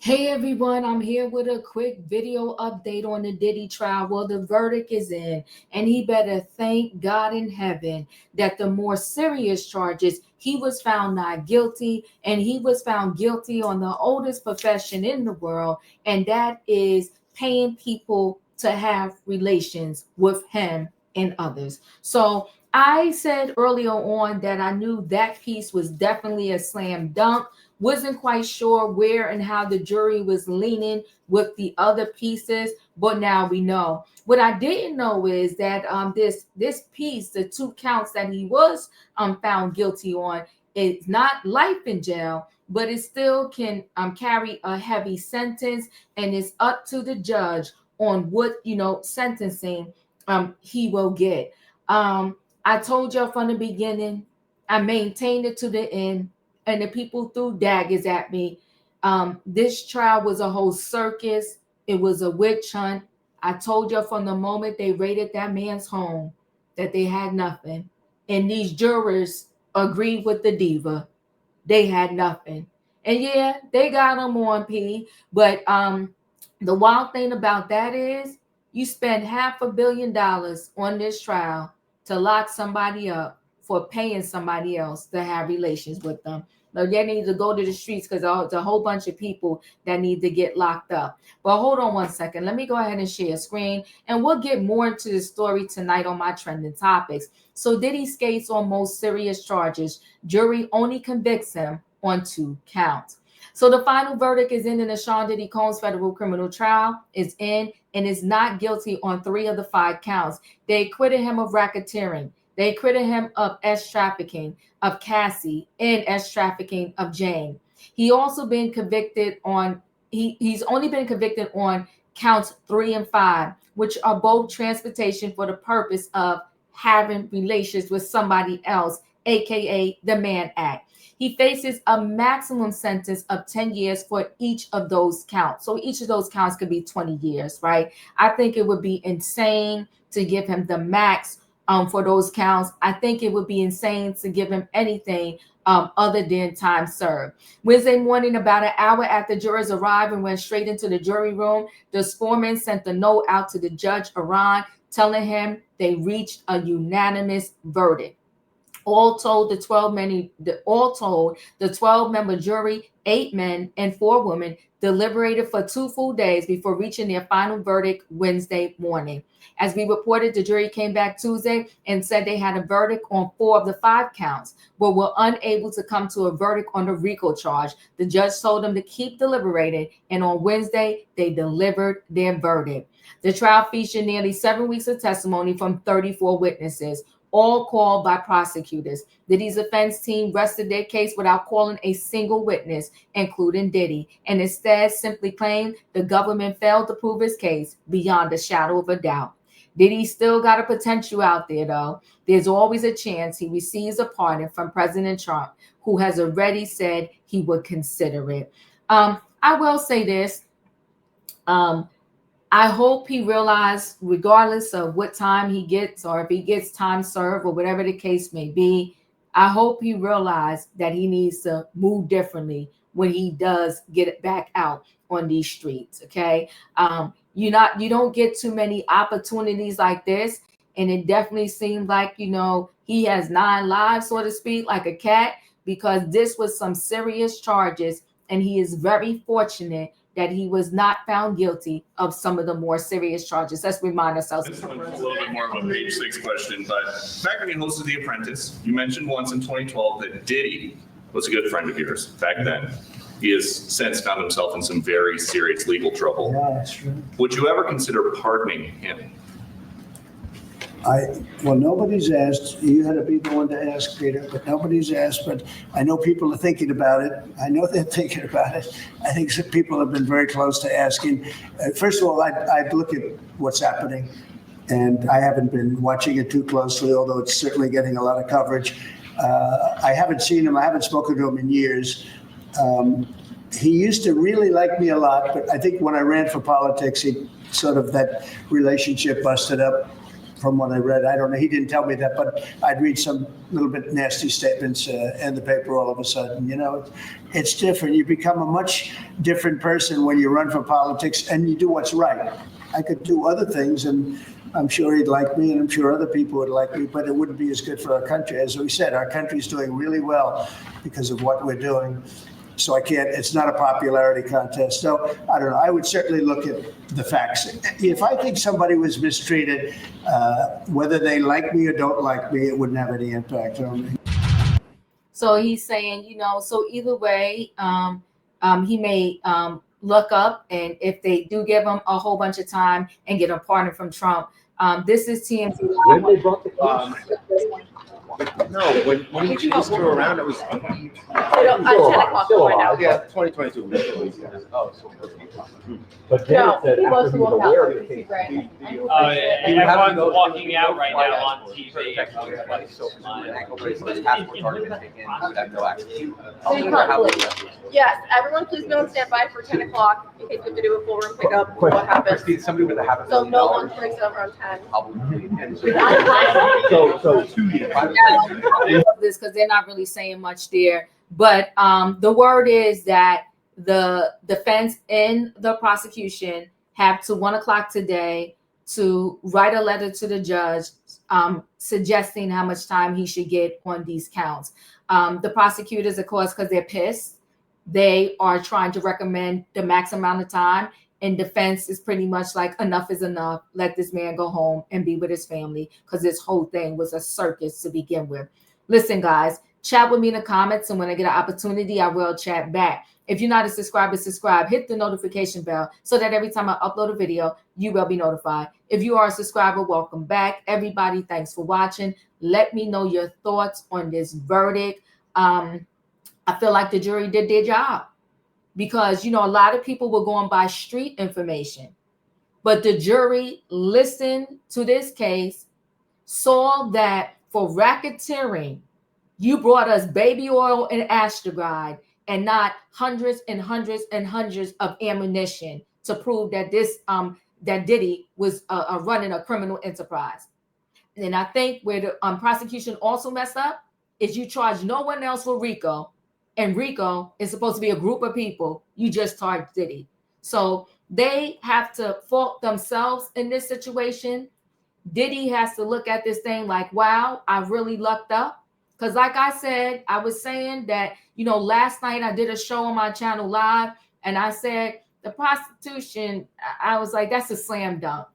Hey everyone, I'm here with a quick video update on the Diddy trial. Well, the verdict is in, and he better thank God in heaven that the more serious charges, he was found not guilty, and he was found guilty on the oldest profession in the world, and that is paying people to have relations with him and others. So I said earlier on that I knew that piece was definitely a slam dunk. Wasn't quite sure where and how the jury was leaning with the other pieces, but now we know. What I didn't know is that this piece, the two counts that he was found guilty on, is not life in jail, but it still can carry a heavy sentence, and it's up to the judge on what sentencing he will get. I told you from the beginning, I maintained it to the end, and the people threw daggers at me. This trial was a whole circus. It was a witch hunt. I told you from the moment they raided that man's home that they had nothing. And these jurors agreed with the diva. They had nothing. And yeah, they got them on P. But the wild thing about that is you spend $500 million on this trial to lock somebody up for paying somebody else to have relations with them. Now, they need to go to the streets because there's a whole bunch of people that need to get locked up. But hold on one second. Let me go ahead and share a screen, and we'll get more into the story tonight on my trending topics. So Diddy skates on most serious charges. Jury only convicts him on 2 counts. So the final verdict is in the Sean Diddy Combs federal criminal trial is in, and is not guilty on 3 of the 5 counts. They acquitted him of racketeering. They acquitted him of S trafficking of Cassie and S trafficking of Jane. He also been convicted on he's only been convicted on counts 3 and 5, which are both transportation for the purpose of having relations with somebody else, aka the Mann Act. He faces a maximum sentence of 10 years for each of those counts. So each of those counts could be 20 years, right? I think it would be insane to give him the max for those counts. I think it would be insane to give him anything other than time served. Wednesday morning, about an hour after jurors arrived and went straight into the jury room, the foreman sent a note out to the judge, Iran, telling him they reached a unanimous verdict. All told, the 12-member jury, 8 men and 4 women, deliberated for 2 full days before reaching their final verdict Wednesday morning. As we reported, the jury came back Tuesday and said they had a verdict on 4 of the 5 counts, but were unable to come to a verdict on the RICO charge. The judge told them to keep deliberating, and on Wednesday, they delivered their verdict. The trial featured nearly 7 weeks of testimony from 34 witnesses, all called by prosecutors. Diddy's defense team rested their case without calling a single witness, including Diddy, and instead simply claimed the government failed to prove his case beyond a shadow of a doubt. Diddy still got a potential out there, though. There's always a chance he receives a pardon from President Trump, who has already said he would consider it. I will say this. I hope he realized, regardless of what time he gets, or if he gets time served or whatever the case may be, I hope he realized that he needs to move differently when he does get it back out on these streets. Okay. You don't get too many opportunities like this. And it definitely seemed like, he has 9 lives, so to speak, like a cat, because this was some serious charges. And he is very fortunate that he was not found guilty of some of the more serious charges. Let's remind ourselves. This one's a little bit more of a page 6 question, but back when you hosted The Apprentice, you mentioned once in 2012 that Diddy was a good friend of yours back then. He has since found himself in some very serious legal trouble. Yeah, that's true. Would you ever consider pardoning him? Well, nobody's asked. You had to be the one to ask, Peter, but nobody's asked. But I know people are thinking about it. I know they're thinking about it. I think some people have been very close to asking. First of all, I'd look at what's happening, and I haven't been watching it too closely, although it's certainly getting a lot of coverage. I haven't seen him. I haven't spoken to him in years. He used to really like me a lot, but I think when I ran for politics, that relationship busted up from what I read. I don't know. He didn't tell me that, but I'd read some little bit nasty statements in the paper all of a sudden. You know, it's different. You become a much different person when you run for politics and you do what's right. I could do other things, and I'm sure he'd like me, and I'm sure other people would like me, but it wouldn't be as good for our country. As we said, our country's doing really well because of what we're doing. So I can't, it's not a popularity contest. So I don't know. I would certainly look at the facts. If I think somebody was mistreated, whether they like me or don't like me, it wouldn't have any impact on me. So he's saying, you know, so either way, he may look up, and if they do give him a whole bunch of time and get a pardon from Trump, this is TMZ. When they brought the case? No, when he chased her around, it was. At 10 o'clock right now. Yeah, 2022. Oh, so. But then No, it said he after was he the was one aware out. of the case. Everyone's walking out right now on TV. Yes, everyone please be on standby for 10 o'clock in case we have to do a full room pickup. What happens? Somebody with a half a So million no dollars. lunch breaks over on 10. So 2 years. This because they're not really saying much there, but the word is that the defense and the prosecution have to 1 o'clock today to write a letter to the judge suggesting how much time he should get on these counts. The prosecutors, of course, because they're pissed, they are trying to recommend the max amount of time, and defense is pretty much like, enough is enough. Let this man go home and be with his family, because this whole thing was a circus to begin with. Listen, guys, chat with me in the comments, and when I get an opportunity, I will chat back. If you're not a subscriber, subscribe. Hit the notification bell so that every time I upload a video, you will be notified. If you are a subscriber, welcome back. Everybody, thanks for watching. Let me know your thoughts on this verdict. I feel like the jury did their job, because, you know, a lot of people were going by street information, but the jury listened to this case, saw that for racketeering, you brought us baby oil and Astroglide and not hundreds and hundreds and hundreds of ammunition to prove that this that Diddy was running a criminal enterprise. And I think where the prosecution also messed up is you charge no one else for RICO, and RICO is supposed to be a group of people. You just charged Diddy. So they have to fault themselves in this situation. Diddy has to look at this thing like, wow, I really lucked up. Because like I said, I was saying that, you know, last night I did a show on my channel live, and I said the prostitution, I was like, that's a slam dunk.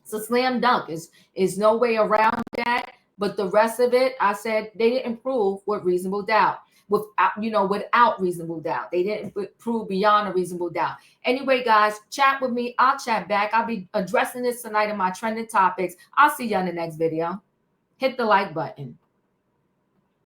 It's a slam dunk. Is no way around that. But the rest of it, I said they didn't prove with reasonable doubt. Without reasonable doubt. They didn't prove beyond a reasonable doubt. Anyway, guys, chat with me. I'll chat back. I'll be addressing this tonight in my trending topics. I'll see you on the next video. Hit the like button.